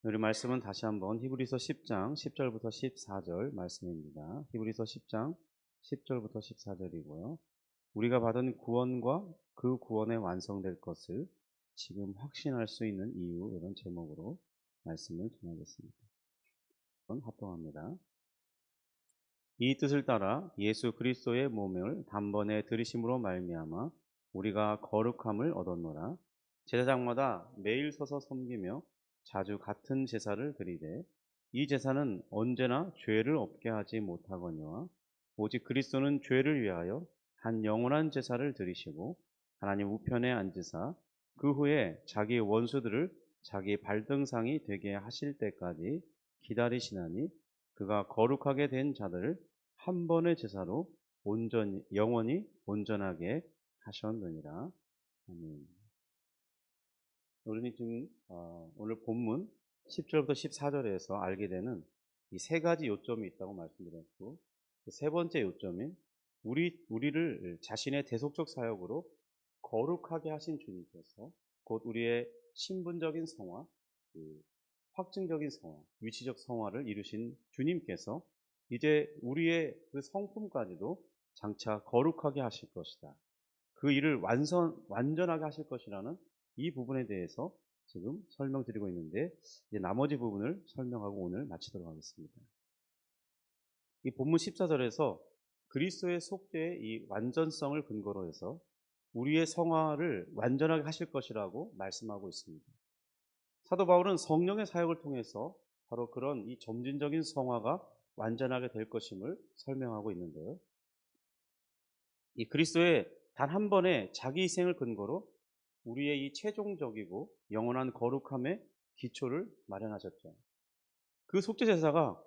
우리 말씀은 다시 한번 히브리서 10장 10절부터 14절 말씀입니다. 히브리서 10장 10절부터 14절이고요. 우리가 받은 구원과 그 구원에 완성될 것을 지금 확신할 수 있는 이유, 이런 제목으로 말씀을 전하겠습니다. 합동합니다. 이 뜻을 따라 예수 그리스도의 몸을 단번에 들이심으로 말미암아 우리가 거룩함을 얻었노라. 제사장마다 매일 서서 섬기며 자주 같은 제사를 드리되 이 제사는 언제나 죄를 없게 하지 못하거니와 오직 그리스도는 죄를 위하여 한 영원한 제사를 드리시고 하나님 우편에 앉으사 그 후에 자기 원수들을 자기 발등상이 되게 하실 때까지 기다리시나니 그가 거룩하게 된 자들을 한 번의 제사로 영원히 온전하게 하셨느니라. 아멘. 우리는 지금 오늘 본문 10절부터 14절에서 알게 되는 이 세 가지 요점이 있다고 말씀드렸고, 그 세 번째 요점인 우리를 자신의 대속적 사역으로 거룩하게 하신 주님께서 곧 우리의 신분적인 성화, 그 확증적인 성화, 위치적 성화를 이루신 주님께서 이제 우리의 그 성품까지도 장차 거룩하게 하실 것이다. 그 일을 완전하게 하실 것이라는 이 부분에 대해서 지금 설명드리고 있는데, 이제 나머지 부분을 설명하고 오늘 마치도록 하겠습니다. 이 본문 14절에서 그리스도의 속죄의 이 완전성을 근거로 해서 우리의 성화를 완전하게 하실 것이라고 말씀하고 있습니다. 사도 바울은 성령의 사역을 통해서 바로 그런 이 점진적인 성화가 완전하게 될 것임을 설명하고 있는데요. 이 그리스도의 단 한 번의 자기 희생을 근거로 우리의 이 최종적이고 영원한 거룩함의 기초를 마련하셨죠. 그 속죄 제사가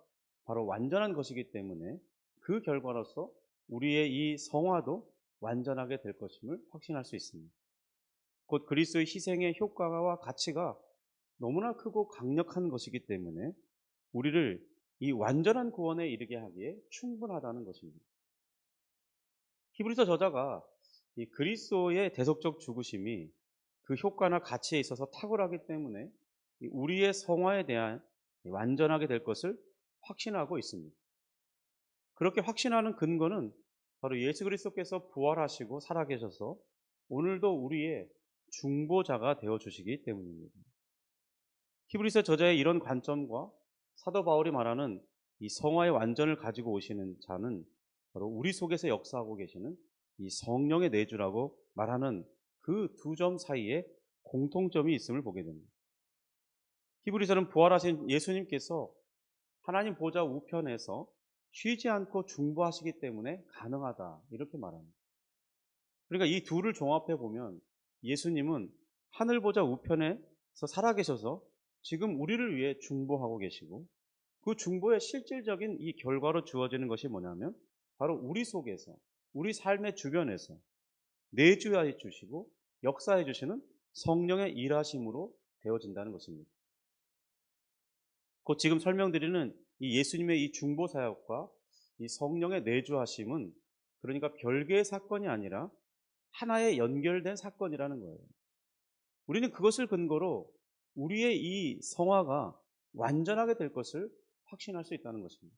바로 완전한 것이기 때문에 그 결과로서 우리의 이 성화도 완전하게 될 것임을 확신할 수 있습니다. 곧 그리스도의 희생의 효과와 가치가 너무나 크고 강력한 것이기 때문에 우리를 이 완전한 구원에 이르게 하기에 충분하다는 것입니다. 히브리서 저자가 이 그리스도의 대속적 죽으심이 그 효과나 가치에 있어서 탁월하기 때문에 우리의 성화에 대한 완전하게 될 것을 확신하고 있습니다. 그렇게 확신하는 근거는 바로 예수 그리스도께서 부활하시고 살아계셔서 오늘도 우리의 중보자가 되어 주시기 때문입니다. 히브리서 저자의 이런 관점과 사도 바울이 말하는 이 성화의 완전을 가지고 오시는 자는 바로 우리 속에서 역사하고 계시는 이 성령의 내주라고 말하는 그 두 점 사이에 공통점이 있음을 보게 됩니다. 히브리서는 부활하신 예수님께서 하나님 보좌 우편에서 쉬지 않고 중보하시기 때문에 가능하다, 이렇게 말합니다. 그러니까 이 둘을 종합해 보면 예수님은 하늘 보좌 우편에서 살아계셔서 지금 우리를 위해 중보하고 계시고, 그 중보의 실질적인 이 결과로 주어지는 것이 뭐냐면 바로 우리 속에서, 우리 삶의 주변에서 내주해 주시고 역사해 주시는 성령의 일하심으로 되어진다는 것입니다. 곧 지금 설명드리는 이 예수님의 이 중보 사역과 이 성령의 내주하심은 그러니까 별개의 사건이 아니라 하나의 연결된 사건이라는 거예요. 우리는 그것을 근거로 우리의 이 성화가 완전하게 될 것을 확신할 수 있다는 것입니다.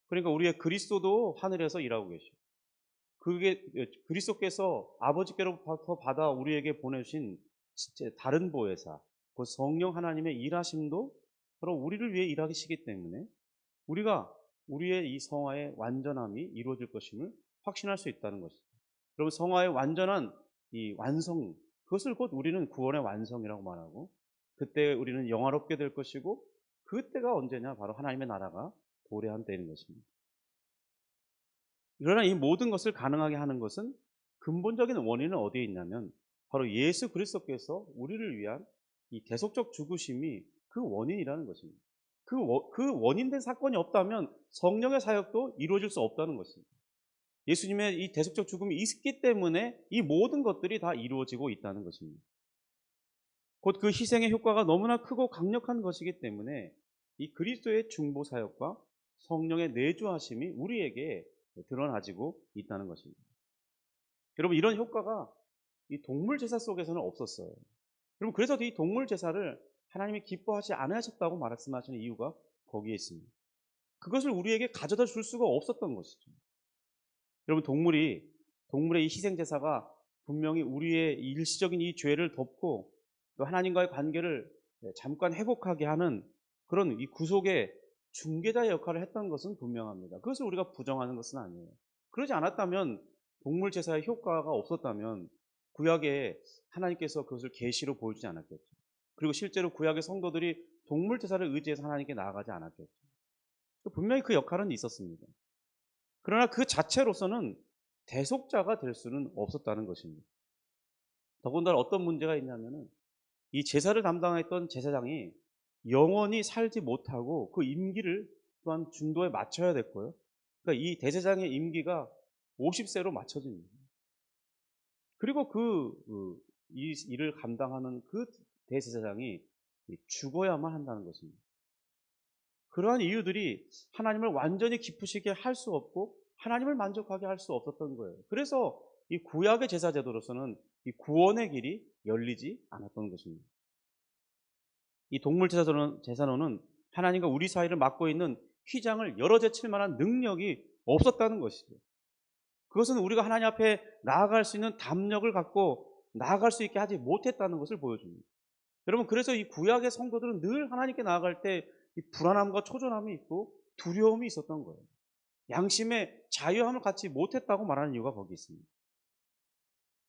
그러니까 우리의 그리스도도 하늘에서 일하고 계시고, 그게 그리스도께서 아버지께로부터 받아 우리에게 보내신 다른 보혜사, 그 성령 하나님의 일하심도 바로 우리를 위해 일하시기 때문에 우리가 우리의 이 성화의 완전함이 이루어질 것임을 확신할 수 있다는 것입니다. 그럼 성화의 완전한 이 완성, 그것을 곧 우리는 구원의 완성이라고 말하고, 그때 우리는 영화롭게 될 것이고, 그때가 언제냐? 바로 하나님의 나라가 도래한 때인 것입니다. 그러나 이 모든 것을 가능하게 하는 것은 근본적인 원인은 어디에 있냐면 바로 예수 그리스도께서 우리를 위한 이 대속적 죽으심이 그 원인이라는 것입니다. 그 원인된 사건이 없다면 성령의 사역도 이루어질 수 없다는 것입니다. 예수님의 이 대속적 죽음이 있기 때문에 이 모든 것들이 다 이루어지고 있다는 것입니다. 곧 그 희생의 효과가 너무나 크고 강력한 것이기 때문에 이 그리스도의 중보 사역과 성령의 내주하심이 우리에게 드러나지고 있다는 것입니다. 여러분, 이런 효과가 이 동물 제사 속에서는 없었어요. 여러분, 그래서 이 동물 제사를 하나님이 기뻐하지 않으셨다고 말씀하시는 이유가 거기에 있습니다. 그것을 우리에게 가져다 줄 수가 없었던 것이죠. 여러분, 동물의 이 희생제사가 분명히 우리의 일시적인 이 죄를 덮고 또 하나님과의 관계를 잠깐 회복하게 하는 그런 이 구속의 중개자의 역할을 했던 것은 분명합니다. 그것을 우리가 부정하는 것은 아니에요. 그러지 않았다면, 동물 제사의 효과가 없었다면 구약에 하나님께서 그것을 계시로 보여주지 않았겠죠. 그리고 실제로 구약의 성도들이 동물 제사를 의지해서 하나님께 나아가지 않았겠죠. 분명히 그 역할은 있었습니다. 그러나 그 자체로서는 대속자가 될 수는 없었다는 것입니다. 더군다나 어떤 문제가 있냐면은, 이 제사를 담당했던 제사장이 영원히 살지 못하고 그 임기를 또한 중도에 맞춰야 됐고요. 그러니까 이 대제사장의 임기가 50세로 맞춰집니다. 그리고 이 일을 감당하는 그 대제사장이 죽어야만 한다는 것입니다. 그러한 이유들이 하나님을 완전히 기쁘시게 할 수 없고 하나님을 만족하게 할 수 없었던 거예요. 그래서 이 구약의 제사 제도로서는 이 구원의 길이 열리지 않았던 것입니다. 이 동물 제사로는 하나님과 우리 사이를 막고 있는 휘장을 열어제칠 만한 능력이 없었다는 것이죠. 그것은 우리가 하나님 앞에 나아갈 수 있는 담력을 갖고 나아갈 수 있게 하지 못했다는 것을 보여줍니다. 여러분, 그래서 이 구약의 성도들은 늘 하나님께 나아갈 때 이 불안함과 초조함이 있고 두려움이 있었던 거예요. 양심의 자유함을 갖지 못했다고 말하는 이유가 거기 있습니다.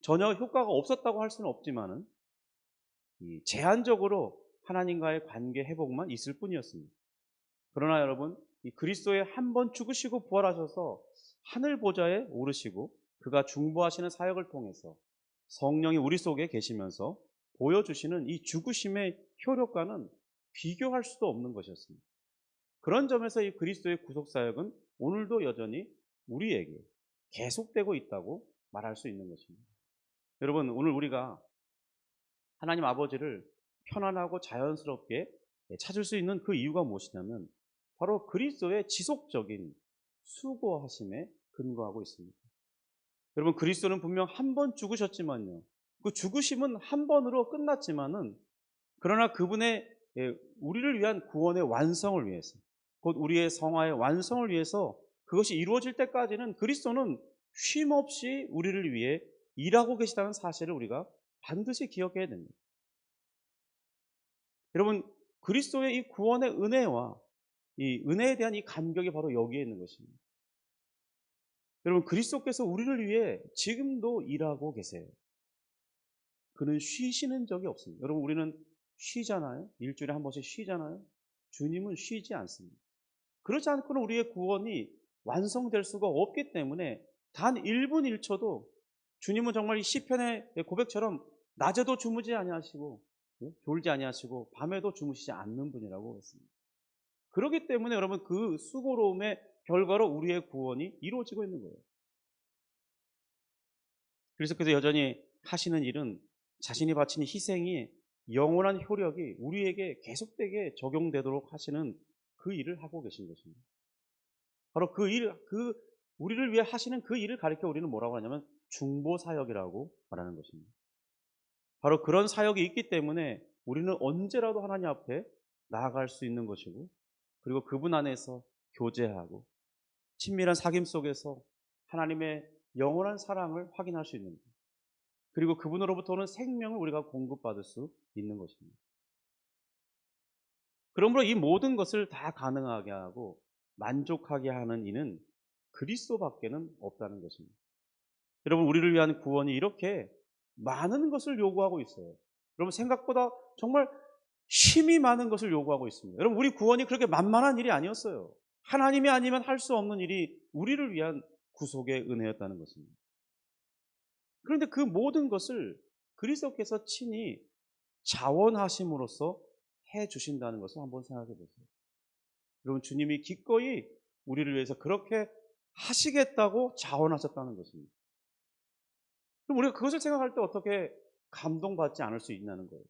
전혀 효과가 없었다고 할 수는 없지만은 제한적으로 하나님과의 관계 회복만 있을 뿐이었습니다. 그러나 여러분, 이 그리스도에 한 번 죽으시고 부활하셔서 하늘 보좌에 오르시고 그가 중보하시는 사역을 통해서 성령이 우리 속에 계시면서 보여주시는 이 죽으심의 효력과는 비교할 수도 없는 것이었습니다. 그런 점에서 이 그리스도의 구속사역은 오늘도 여전히 우리에게 계속되고 있다고 말할 수 있는 것입니다. 여러분, 오늘 우리가 하나님 아버지를 편안하고 자연스럽게 찾을 수 있는 그 이유가 무엇이냐면 바로 그리스도의 지속적인 수고하심에 근거하고 있습니다. 여러분, 그리스도는 분명 한 번 죽으셨지만요, 그 죽으심은 한 번으로 끝났지만은, 그러나 그분의 우리를 위한 구원의 완성을 위해서, 곧 우리의 성화의 완성을 위해서 그것이 이루어질 때까지는 그리스도는 쉼없이 우리를 위해 일하고 계시다는 사실을 우리가 반드시 기억해야 됩니다. 여러분, 그리스도의 이 구원의 은혜와 이 은혜에 대한 이 감격이 바로 여기에 있는 것입니다. 여러분, 그리스도께서 우리를 위해 지금도 일하고 계세요. 그는 쉬시는 적이 없습니다. 여러분, 우리는 쉬잖아요. 일주일에 한 번씩 쉬잖아요. 주님은 쉬지 않습니다. 그렇지 않고는 우리의 구원이 완성될 수가 없기 때문에 단 1분 1초도 주님은 정말 이 시편의 고백처럼 낮에도 주무지 아니하시고 졸지 아니하시고 밤에도 주무시지 않는 분이라고 했습니다. 그렇기 때문에 여러분, 그 수고로움의 결과로 우리의 구원이 이루어지고 있는 거예요. 그래서 여전히 하시는 일은 자신이 바친 희생이 영원한 효력이 우리에게 계속되게 적용되도록 하시는 그 일을 하고 계신 것입니다. 바로 우리를 위해 하시는 그 일을 가리켜 우리는 뭐라고 하냐면 중보사역이라고 말하는 것입니다. 바로 그런 사역이 있기 때문에 우리는 언제라도 하나님 앞에 나아갈 수 있는 것이고, 그리고 그분 안에서 교제하고 친밀한 사귐 속에서 하나님의 영원한 사랑을 확인할 수 있는 것, 그리고 그분으로부터는 생명을 우리가 공급받을 수 있는 것입니다. 그러므로 이 모든 것을 다 가능하게 하고 만족하게 하는 이는 그리스도밖에는 없다는 것입니다. 여러분, 우리를 위한 구원이 이렇게 많은 것을 요구하고 있어요. 여러분, 생각보다 정말 힘이 많은 것을 요구하고 있습니다. 여러분, 우리 구원이 그렇게 만만한 일이 아니었어요. 하나님이 아니면 할 수 없는 일이 우리를 위한 구속의 은혜였다는 것입니다. 그런데 그 모든 것을 그리스도께서 친히 자원하심으로써 해 주신다는 것을 한번 생각해 보세요. 여러분, 주님이 기꺼이 우리를 위해서 그렇게 하시겠다고 자원하셨다는 것입니다. 그럼 우리가 그것을 생각할 때 어떻게 감동받지 않을 수 있냐는 거예요.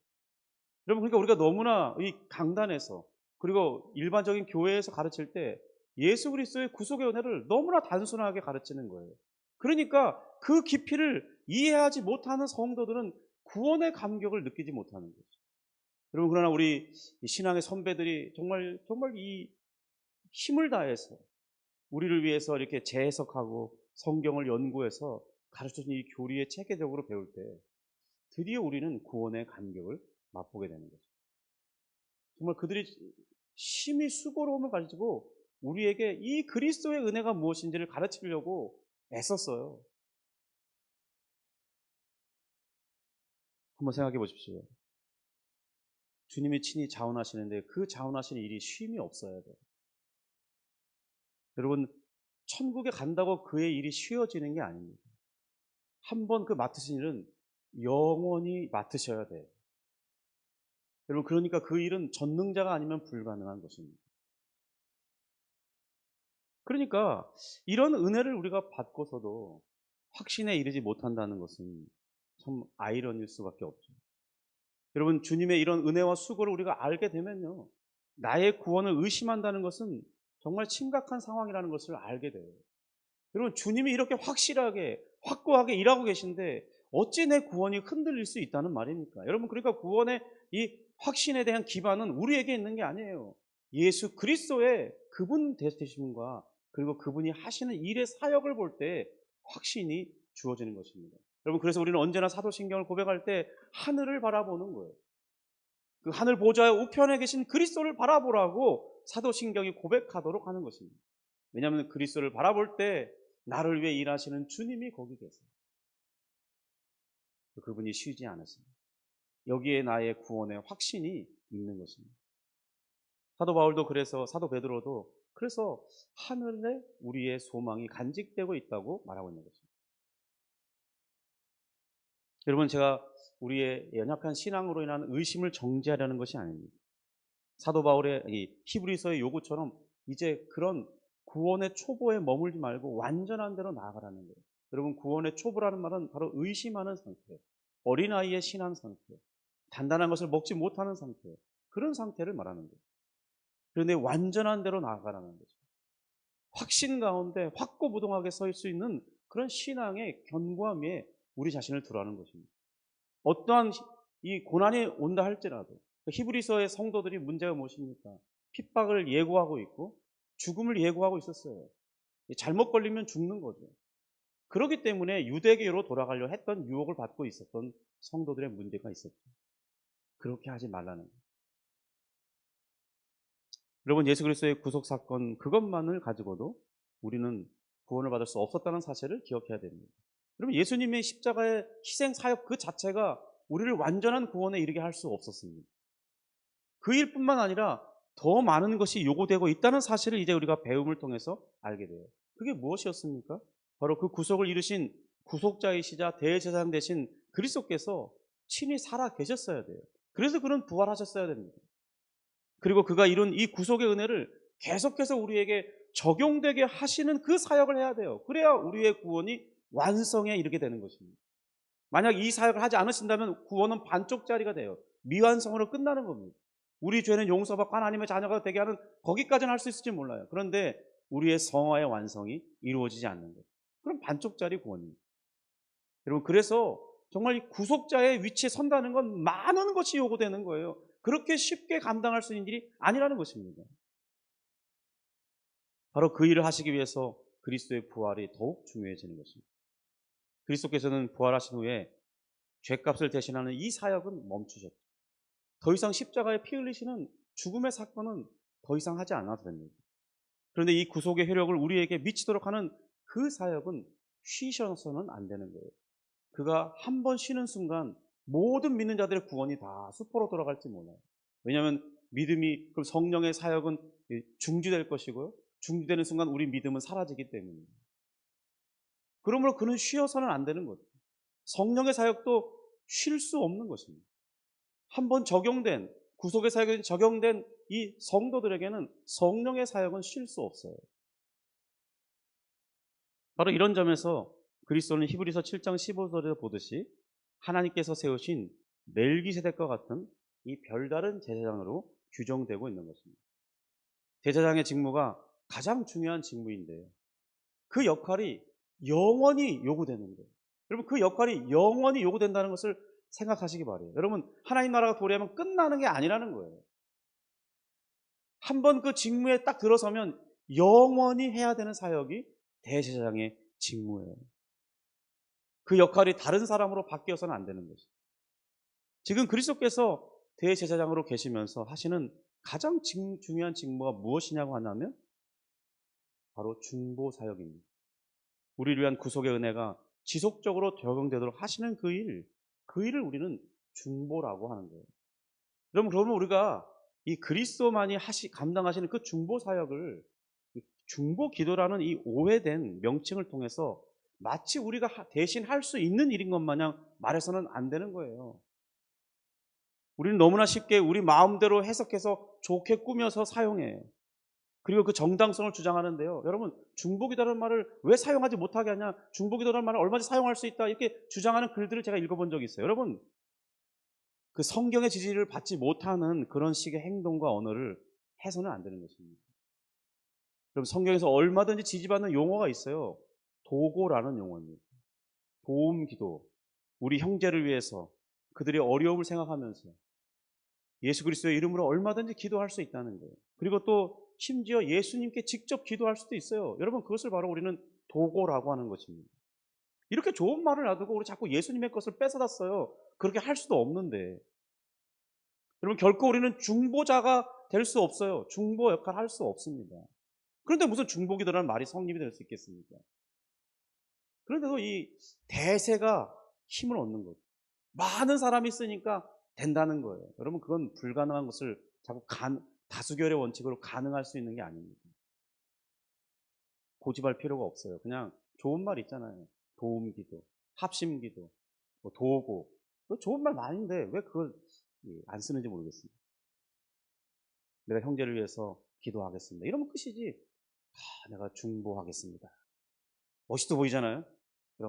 여러분, 그러니까 우리가 너무나 이 강단에서 그리고 일반적인 교회에서 가르칠 때 예수 그리스도의 구속의 은혜를 너무나 단순하게 가르치는 거예요. 그러니까 그 깊이를 이해하지 못하는 성도들은 구원의 감격을 느끼지 못하는 거죠. 여러분, 그러나 우리 신앙의 선배들이 정말 이 힘을 다해서 우리를 위해서 이렇게 재해석하고 성경을 연구해서 가르쳐준 이 교리에 체계적으로 배울 때 드디어 우리는 구원의 감격을 맛보게 되는 거죠. 정말 그들이 심히 수고로움을 가지고 우리에게 이 그리스도의 은혜가 무엇인지를 가르치려고 애썼어요. 한번 생각해 보십시오. 주님이 친히 자원하시는데 그 자원하시는 일이 쉼이 없어야 돼요. 여러분, 천국에 간다고 그의 일이 쉬워지는 게 아닙니다. 한번 그 맡으신 일은 영원히 맡으셔야 돼요. 여러분, 그러니까 그 일은 전능자가 아니면 불가능한 것입니다. 그러니까 이런 은혜를 우리가 받고서도 확신에 이르지 못한다는 것은 참 아이러니일 수밖에 없죠. 여러분, 주님의 이런 은혜와 수고를 우리가 알게 되면요, 나의 구원을 의심한다는 것은 정말 심각한 상황이라는 것을 알게 돼요. 여러분, 주님이 이렇게 확실하게 확고하게 일하고 계신데 어찌 내 구원이 흔들릴 수 있다는 말입니까? 여러분, 그러니까 구원의 이 확신에 대한 기반은 우리에게 있는 게 아니에요. 예수 그리스도의 그분 되심과 그리고 그분이 하시는 일의 사역을 볼 때 확신이 주어지는 것입니다. 여러분, 그래서 우리는 언제나 사도신경을 고백할 때 하늘을 바라보는 거예요. 그 하늘 보좌의 우편에 계신 그리스도를 바라보라고 사도신경이 고백하도록 하는 것입니다. 왜냐하면 그리스도를 바라볼 때 나를 위해 일하시는 주님이 거기 계세요. 그분이 쉬지 않으십니다. 여기에 나의 구원의 확신이 있는 것입니다. 사도 바울도 그래서, 사도 베드로도 그래서 하늘에 우리의 소망이 간직되고 있다고 말하고 있는 것입니다. 여러분, 제가 우리의 연약한 신앙으로 인한 의심을 정지하려는 것이 아닙니다. 사도 바울의 이 히브리서의 요구처럼 이제 그런 구원의 초보에 머물지 말고 완전한 대로 나아가라는 거예요. 여러분, 구원의 초보라는 말은 바로 의심하는 상태, 어린아이의 신앙 상태, 단단한 것을 먹지 못하는 상태, 그런 상태를 말하는 거예요. 그런데 완전한 대로 나아가라는 거죠. 확신 가운데 확고부동하게 서 있을 수 있는 그런 신앙의 견고함 위에 우리 자신을 두라는 것입니다. 어떠한 이 고난이 온다 할지라도, 히브리서의 성도들이 문제가 무엇입니까? 핍박을 예고하고 있고 죽음을 예고하고 있었어요. 잘못 걸리면 죽는 거죠. 그렇기 때문에 유대교로 돌아가려 했던 유혹을 받고 있었던 성도들의 문제가 있었죠. 그렇게 하지 말라는 거예요. 여러분, 예수 그리스도의 구속 사건 그것만을 가지고도 우리는 구원을 받을 수 없었다는 사실을 기억해야 됩니다. 여러분, 예수님의 십자가의 희생 사역 그 자체가 우리를 완전한 구원에 이르게 할 수 없었습니다. 그 일뿐만 아니라 더 많은 것이 요구되고 있다는 사실을 이제 우리가 배움을 통해서 알게 돼요. 그게 무엇이었습니까? 바로 그 구속을 이루신 구속자이시자 대제사장 되신 그리스도께서 친히 살아 계셨어야 돼요. 그래서 그는 부활하셨어야 됩니다. 그리고 그가 이룬 이 구속의 은혜를 계속해서 우리에게 적용되게 하시는 그 사역을 해야 돼요. 그래야 우리의 구원이 완성에 이르게 되는 것입니다. 만약 이 사역을 하지 않으신다면 구원은 반쪽짜리가 돼요. 미완성으로 끝나는 겁니다. 우리 죄는 용서받고 하나님의 자녀가 되게 하는 거기까지는 할 수 있을지 몰라요. 그런데 우리의 성화의 완성이 이루어지지 않는 거예요. 그럼 반쪽짜리 구원입니다. 여러분, 그래서 정말 이 구속자의 위치에 선다는 건 많은 것이 요구되는 거예요. 그렇게 쉽게 감당할 수 있는 일이 아니라는 것입니다. 바로 그 일을 하시기 위해서 그리스도의 부활이 더욱 중요해지는 것입니다. 그리스도께서는 부활하신 후에 죄값을 대신하는 이 사역은 멈추셨죠. 더 이상 십자가에 피 흘리시는 죽음의 사건은 더 이상 하지 않아도 됩니다. 그런데 이 구속의 효력을 우리에게 미치도록 하는 그 사역은 쉬셔서는 안 되는 거예요. 그가 한 번 쉬는 순간 모든 믿는 자들의 구원이 다 수포로 돌아갈지 몰라요. 왜냐하면 믿음이, 그럼 성령의 사역은 중지될 것이고요. 중지되는 순간 우리 믿음은 사라지기 때문입니다. 그러므로 그는 쉬어서는 안 되는 거죠. 성령의 사역도 쉴 수 없는 것입니다. 한번 적용된, 구속의 사역이 적용된 이 성도들에게는 성령의 사역은 쉴 수 없어요. 바로 이런 점에서 그리스도는 히브리서 7장 15절에 보듯이 하나님께서 세우신 멜기세덱과 같은 이 별다른 제사장으로 규정되고 있는 것입니다. 제사장의 직무가 가장 중요한 직무인데요. 그 역할이 영원히 요구되는 거예요. 여러분, 그 역할이 영원히 요구된다는 것을 생각하시기 바라요. 여러분, 하나님 나라가 도래하면 끝나는 게 아니라는 거예요. 한번 그 직무에 딱 들어서면 영원히 해야 되는 사역이 대제사장의 직무예요. 그 역할이 다른 사람으로 바뀌어서는 안 되는 것이죠. 지금 그리스도께서 대제사장으로 계시면서 하시는 가장 중요한 직무가 무엇이냐고 하냐면 바로 중보 사역입니다. 우리를 위한 구속의 은혜가 지속적으로 적용되도록 하시는 그 일을 우리는 중보라고 하는 거예요. 여러분, 그러면 우리가 이 그리스도만이 감당하시는 그 중보 사역을 중보 기도라는 이 오해된 명칭을 통해서 마치 우리가 대신 할 수 있는 일인 것 마냥 말해서는 안 되는 거예요. 우리는 너무나 쉽게 우리 마음대로 해석해서 좋게 꾸며서 사용해요. 그리고 그 정당성을 주장하는데요. 여러분, 중보기도라는 말을 왜 사용하지 못하게 하냐, 중보기도라는 말을 얼마든지 사용할 수 있다, 이렇게 주장하는 글들을 제가 읽어본 적이 있어요. 여러분, 그 성경의 지지를 받지 못하는 그런 식의 행동과 언어를 해서는 안 되는 것입니다. 그럼 성경에서 얼마든지 지지받는 용어가 있어요. 도고라는 용어입니다. 도움기도, 우리 형제를 위해서 그들의 어려움을 생각하면서 예수 그리스도의 이름으로 얼마든지 기도할 수 있다는 거예요. 그리고 또 심지어 예수님께 직접 기도할 수도 있어요. 여러분, 그것을 바로 우리는 도고라고 하는 것입니다. 이렇게 좋은 말을 놔두고 우리 자꾸 예수님의 것을 뺏어다 써요. 그렇게 할 수도 없는데. 여러분, 결코 우리는 중보자가 될 수 없어요. 중보 역할을 할 수 없습니다. 그런데 무슨 중보기도라는 말이 성립이 될 수 있겠습니까? 그런데도 이 대세가 힘을 얻는 거죠. 많은 사람이 쓰니까 된다는 거예요. 여러분, 그건 불가능한 것을 자꾸 다수결의 원칙으로 가능할 수 있는 게 아닙니다. 고집할 필요가 없어요. 그냥 좋은 말 있잖아요. 도움기도, 합심기도, 뭐 도고. 좋은 말 많은데 왜 그걸 안 쓰는지 모르겠습니다. 내가 형제를 위해서 기도하겠습니다. 이러면 끝이지. 내가 중보하겠습니다. 멋있어 보이잖아요.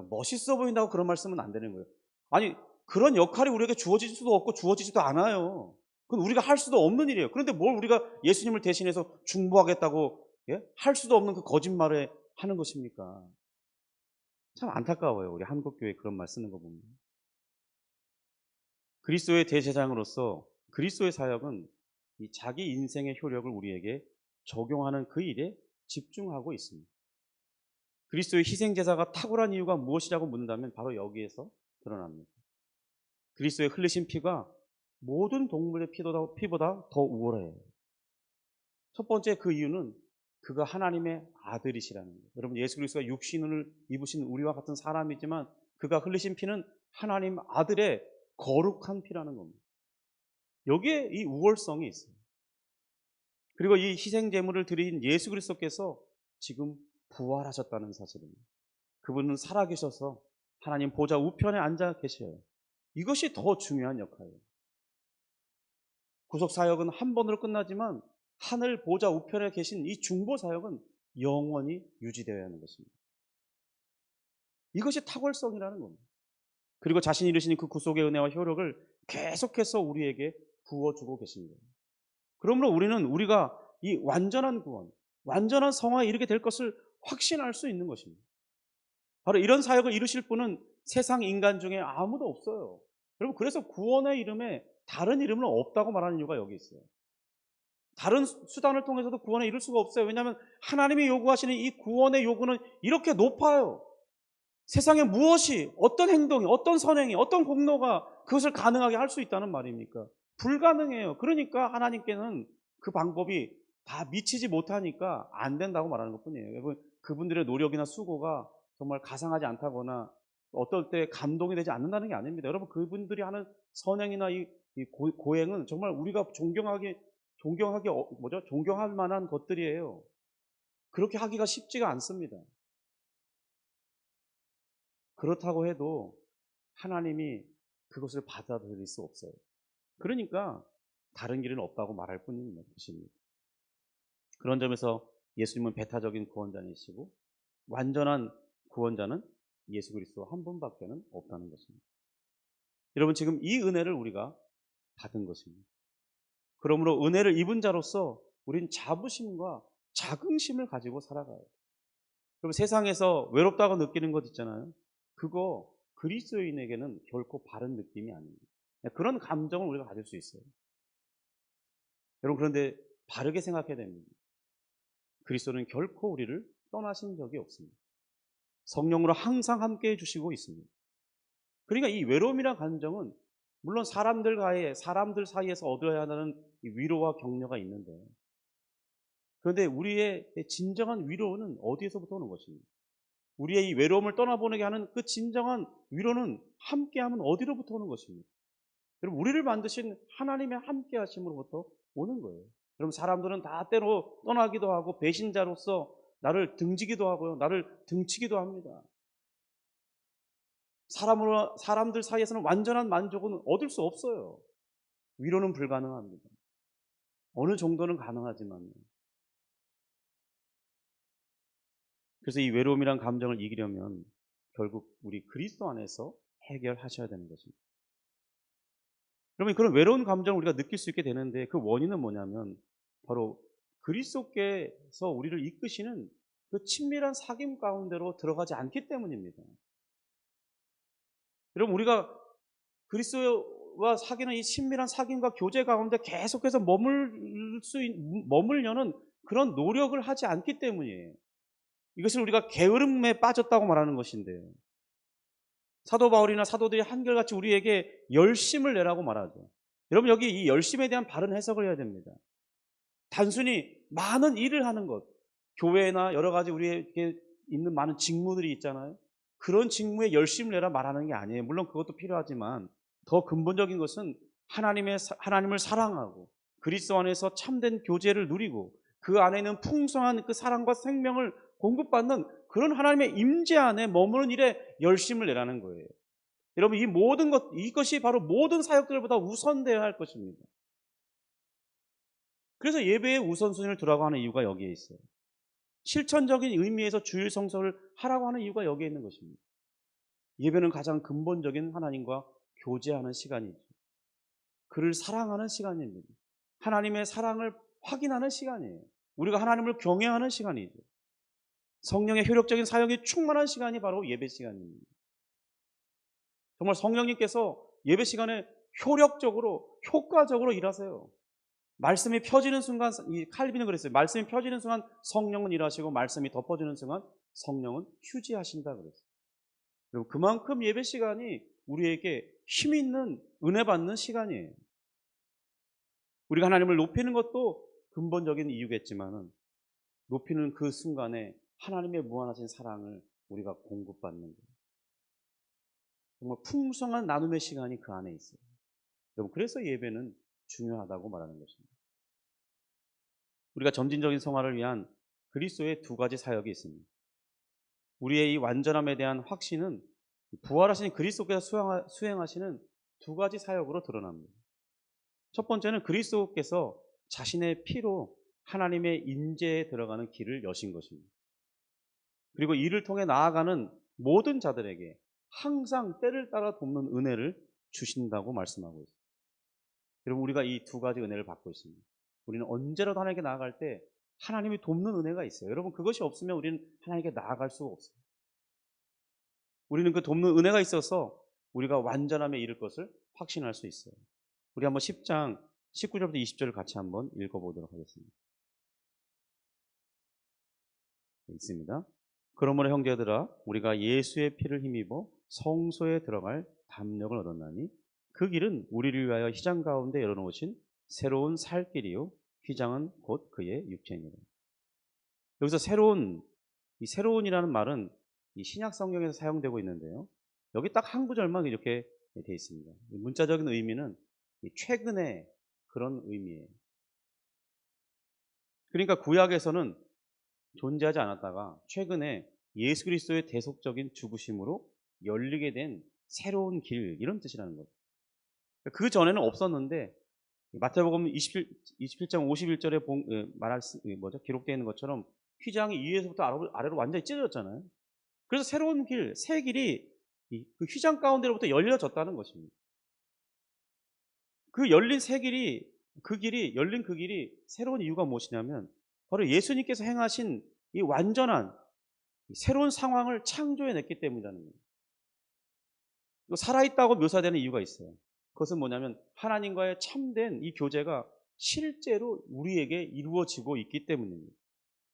멋있어 보인다고 그런 말 쓰면 안 되는 거예요. 아니, 그런 역할이 우리에게 주어질 수도 없고 주어지지도 않아요. 그건 우리가 할 수도 없는 일이에요. 그런데 뭘 우리가 예수님을 대신해서 중보하겠다고 할 수도 없는 그 거짓말을 하는 것입니까? 참 안타까워요. 우리 한국교회 그런 말 쓰는 거 보면. 그리스도의 대제사장으로서 그리스도의 사역은 이 자기 인생의 효력을 우리에게 적용하는 그 일에 집중하고 있습니다. 그리스도의 희생제사가 탁월한 이유가 무엇이라고 묻는다면 바로 여기에서 드러납니다. 그리스도의 흘리신 피가 모든 동물의 피보다 더 우월해요. 첫 번째 그 이유는 그가 하나님의 아들이시라는 거예요. 여러분, 예수 그리스도가 육신을 입으신 우리와 같은 사람이지만 그가 흘리신 피는 하나님 아들의 거룩한 피라는 겁니다. 여기에 이 우월성이 있어요. 그리고 이 희생제물을 드린 예수 그리스도께서 지금 부활하셨다는 사실입니다. 그분은 살아계셔서 하나님 보좌 우편에 앉아 계셔요. 이것이 더 중요한 역할이에요. 구속사역은 한 번으로 끝나지만 하늘 보좌 우편에 계신 이 중보사역은 영원히 유지되어야 하는 것입니다. 이것이 탁월성이라는 겁니다. 그리고 자신이 이루신 그 구속의 은혜와 효력을 계속해서 우리에게 부어주고 계십니다. 그러므로 우리는 우리가 이 완전한 구원, 완전한 성화에 이르게 될 것을 확신할 수 있는 것입니다. 바로 이런 사역을 이루실 분은 세상 인간 중에 아무도 없어요. 여러분, 그래서 구원의 이름에 다른 이름은 없다고 말하는 이유가 여기 있어요. 다른 수단을 통해서도 구원에 이룰 수가 없어요. 왜냐하면 하나님이 요구하시는 이 구원의 요구는 이렇게 높아요. 세상에 무엇이, 어떤 행동이, 어떤 선행이, 어떤 공로가 그것을 가능하게 할 수 있다는 말입니까? 불가능해요. 그러니까 하나님께는 그 방법이 다 미치지 못하니까 안 된다고 말하는 것뿐이에요. 여러분, 그분들의 노력이나 수고가 정말 가상하지 않다거나 어떨 때 감동이 되지 않는다는 게 아닙니다. 여러분, 그분들이 하는 선행이나 이 고행은 정말 우리가 존경할 만한 것들이에요. 그렇게 하기가 쉽지가 않습니다. 그렇다고 해도 하나님이 그것을 받아들일 수 없어요. 그러니까 다른 길은 없다고 말할 뿐인 것입니다. 그런 점에서 예수님은 배타적인 구원자이시고 완전한 구원자는 예수 그리스도 한 분밖에는 없다는 것입니다. 여러분, 지금 이 은혜를 우리가 받은 것입니다. 그러므로 은혜를 입은 자로서 우린 자부심과 자긍심을 가지고 살아가요. 그럼 세상에서 외롭다고 느끼는 것 있잖아요. 그리스도인에게는 결코 바른 느낌이 아닙니다. 그런 감정을 우리가 가질 수 있어요. 여러분, 그런데 바르게 생각해야 됩니다. 그리스도는 결코 우리를 떠나신 적이 없습니다. 성령으로 항상 함께해 주시고 있습니다. 그러니까 이 외로움이란 감정은 물론 사람들 사이에서 얻어야 하는 위로와 격려가 있는데, 그런데 우리의 진정한 위로는 어디에서부터 오는 것입니까? 우리의 이 외로움을 떠나보내게 하는 그 진정한 위로는 함께하면 어디로부터 오는 것입니까? 여러분, 우리를 만드신 하나님의 함께하심으로부터 오는 거예요. 여러분, 사람들은 다 때로 떠나기도 하고 배신자로서 나를 등지기도 하고요, 나를 등치기도 합니다. 사람들 사이에서는 완전한 만족은 얻을 수 없어요. 위로는 불가능합니다. 어느 정도는 가능하지만요. 그래서 이 외로움이란 감정을 이기려면 결국 우리 그리스도 안에서 해결하셔야 되는 것입니다. 그러면 그런 외로운 감정을 우리가 느낄 수 있게 되는데, 그 원인은 뭐냐면 바로 그리스도께서 우리를 이끄시는 그 친밀한 사귐 가운데로 들어가지 않기 때문입니다. 여러분, 우리가 그리스도와 사귀는 이 친밀한 사귐과 교제 가운데 계속해서 머물려는 그런 노력을 하지 않기 때문이에요. 이것을 우리가 게으름에 빠졌다고 말하는 것인데, 사도 바울이나 사도들이 한결같이 우리에게 열심을 내라고 말하죠. 여러분, 여기 이 열심에 대한 바른 해석을 해야 됩니다. 단순히 많은 일을 하는 것, 교회나 여러 가지 우리에게 있는 많은 직무들이 있잖아요. 그런 직무에 열심을 내라 말하는 게 아니에요. 물론 그것도 필요하지만 더 근본적인 것은 하나님을 사랑하고 그리스도 안에서 참된 교제를 누리고 그 안에는 풍성한 그 사랑과 생명을 공급받는 그런 하나님의 임재 안에 머무는 일에 열심을 내라는 거예요. 여러분, 이것이 바로 모든 사역들보다 우선되어야 할 것입니다. 그래서 예배의 우선순위를 두라고 하는 이유가 여기에 있어요. 실천적인 의미에서 주일 성서를 하라고 하는 이유가 여기에 있는 것입니다. 예배는 가장 근본적인 하나님과 교제하는 시간이죠. 그를 사랑하는 시간입니다. 하나님의 사랑을 확인하는 시간이에요. 우리가 하나님을 경외하는 시간이죠. 성령의 효력적인 사역이 충만한 시간이 바로 예배 시간입니다. 정말 성령님께서 예배 시간에 효력적으로, 효과적으로 일하세요. 말씀이 펴지는 순간, 이 칼빈은 그랬어요. 말씀이 펴지는 순간 성령은 일하시고 말씀이 덮어지는 순간 성령은 휴지하신다 그랬어요. 그리고 그만큼 예배 시간이 우리에게 힘 있는 은혜 받는 시간이에요. 우리가 하나님을 높이는 것도 근본적인 이유겠지만은 높이는 그 순간에 하나님의 무한하신 사랑을 우리가 공급받는 거예요. 정말 풍성한 나눔의 시간이 그 안에 있어요. 여러분, 그래서 예배는 중요하다고 말하는 것입니다. 우리가 점진적인 성화를 위한 그리스도의 두 가지 사역이 있습니다. 우리의 이 완전함에 대한 확신은 부활하신 그리스도께서 수행하시는 두 가지 사역으로 드러납니다. 첫 번째는 그리스도께서 자신의 피로 하나님의 임재에 들어가는 길을 여신 것입니다. 그리고 이를 통해 나아가는 모든 자들에게 항상 때를 따라 돕는 은혜를 주신다고 말씀하고 있습니다. 여러분, 우리가 이 두 가지 은혜를 받고 있습니다. 우리는 언제라도 하나님께 나아갈 때 하나님이 돕는 은혜가 있어요. 여러분, 그것이 없으면 우리는 하나님께 나아갈 수가 없어요. 우리는 그 돕는 은혜가 있어서 우리가 완전함에 이를 것을 확신할 수 있어요. 우리 한번 10장 19절부터 20절을 같이 한번 읽어보도록 하겠습니다. 있습니다. 그러므로 형제들아, 우리가 예수의 피를 힘입어 성소에 들어갈 담력을 얻었나니 그 길은 우리를 위하여 휘장 가운데 열어놓으신 새로운 살 길이요, 휘장은 곧 그의 육체니라. 여기서 이 새로운이라는 말은 이 신약 성경에서 사용되고 있는데요, 여기 딱 한 구절만 이렇게 되어 있습니다. 문자적인 의미는 최근에 그런 의미예요. 그러니까 구약에서는 존재하지 않았다가 최근에 예수 그리스도의 대속적인 죽으심으로 열리게 된 새로운 길, 이런 뜻이라는 거죠. 그 전에는 없었는데 마태복음 27장 51절에 기록되어 있는 것처럼 휘장이 위에서부터 아래로 완전히 찢어졌잖아요. 그래서 새로운 길, 새 길이 그 휘장 가운데로부터 열려졌다는 것입니다. 그 열린 열린 그 길이 새로운 이유가 무엇이냐면 바로 예수님께서 행하신 이 완전한 새로운 상황을 창조해냈기 때문이라는 거예요. 또 살아있다고 묘사되는 이유가 있어요. 그것은 뭐냐면 하나님과의 참된 이 교제가 실제로 우리에게 이루어지고 있기 때문입니다.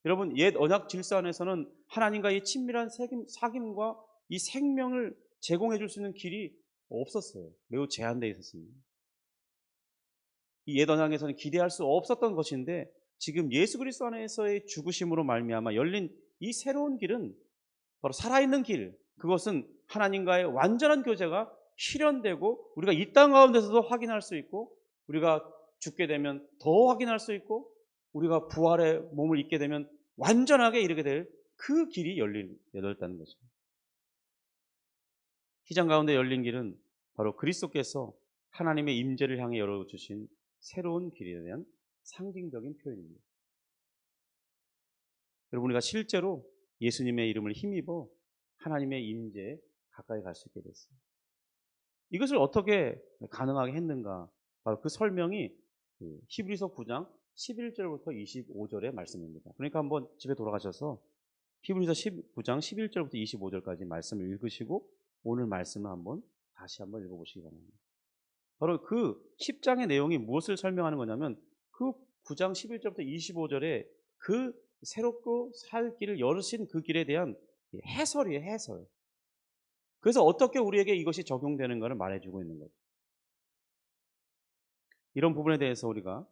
여러분, 옛 언약 질서 안에서는 하나님과의 친밀한 사귐과 이 생명을 제공해 줄 수 있는 길이 없었어요. 매우 제한되어 있었습니다. 이 옛 언약에서는 기대할 수 없었던 것인데 지금 예수 그리스도 안에서의 죽으심으로 말미암아 열린 이 새로운 길은 바로 살아있는 길, 그것은 하나님과의 완전한 교제가 실현되고 우리가 이 땅 가운데서도 확인할 수 있고 우리가 죽게 되면 더 확인할 수 있고 우리가 부활의 몸을 입게 되면 완전하게 이르게 될 그 길이 열렸다는 거죠. 희장 가운데 열린 길은 바로 그리스도께서 하나님의 임재를 향해 열어주신 새로운 길에 대한 상징적인 표현입니다. 여러분, 우리가 실제로 예수님의 이름을 힘입어 하나님의 임재에 가까이 갈 수 있게 됐어요. 이것을 어떻게 가능하게 했는가? 바로 그 설명이 히브리서 9장 11절부터 25절의 말씀입니다. 그러니까 한번 집에 돌아가셔서 히브리서 9장 11절부터 25절까지 말씀을 읽으시고 오늘 말씀을 다시 한번 읽어보시기 바랍니다. 바로 그 10장의 내용이 무엇을 설명하는 거냐면 그 9장 11절부터 25절에 그 새롭고 살 길을 열으신 그 길에 대한 해설이에요, 해설. 그래서 어떻게 우리에게 이것이 적용되는가를 말해주고 있는 거죠. 이런 부분에 대해서 우리가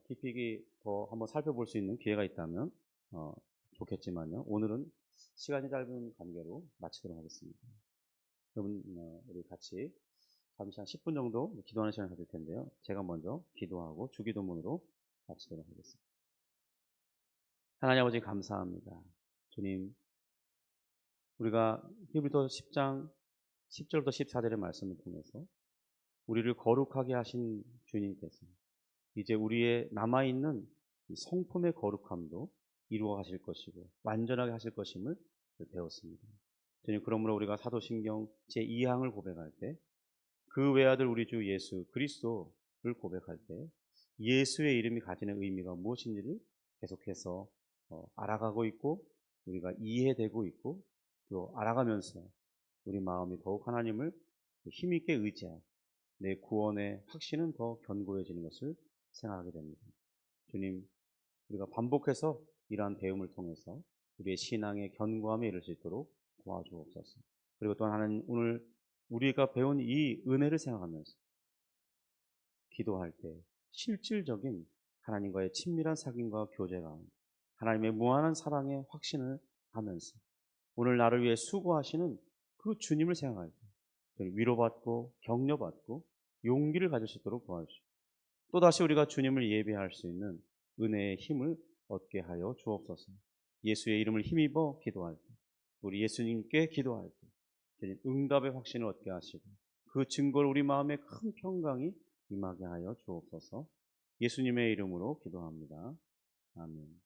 깊이 더 한번 살펴볼 수 있는 기회가 있다면 좋겠지만요. 오늘은 시간이 짧은 관계로 마치도록 하겠습니다. 여러분, 우리 같이 잠시 한 10분 정도 기도하는 시간을 가질 텐데요. 제가 먼저 기도하고 주기도문으로 마치도록 하겠습니다. 하나님 아버지 감사합니다. 주님, 우리가 히브리서 10장 10절부터 14절의 말씀을 통해서 우리를 거룩하게 하신 주님께서 이제 우리의 남아있는 성품의 거룩함도 이루어 가실 것이고 완전하게 하실 것임을 배웠습니다. 주님, 그러므로 우리가 사도신경 제2항을 고백할 때 그 외아들 우리 주 예수 그리스도를 고백할 때 예수의 이름이 가지는 의미가 무엇인지를 계속해서 알아가고 있고 우리가 이해되고 있고 또 알아가면서 우리 마음이 더욱 하나님을 힘있게 의지하고 내 구원의 확신은 더 견고해지는 것을 생각하게 됩니다. 주님, 우리가 반복해서 이러한 배움을 통해서 우리의 신앙의 견고함에 이를 수 있도록 도와주옵소서. 그리고 또 하나님, 오늘 우리가 배운 이 은혜를 생각하면서 기도할 때 실질적인 하나님과의 친밀한 사귐과 교제가 하나님의 무한한 사랑에 확신을 하면서 오늘 나를 위해 수고하시는 그 주님을 생각할 때 위로받고 격려받고 용기를 가질 수 있도록 도와주시고 또다시 우리가 주님을 예배할 수 있는 은혜의 힘을 얻게 하여 주옵소서. 예수의 이름을 힘입어 기도할 때 우리 예수님께 기도할 때 주님 응답의 확신을 얻게 하시고 그 증거를 우리 마음에 큰 평강이 임하게 하여 주옵소서. 예수님의 이름으로 기도합니다. 아멘.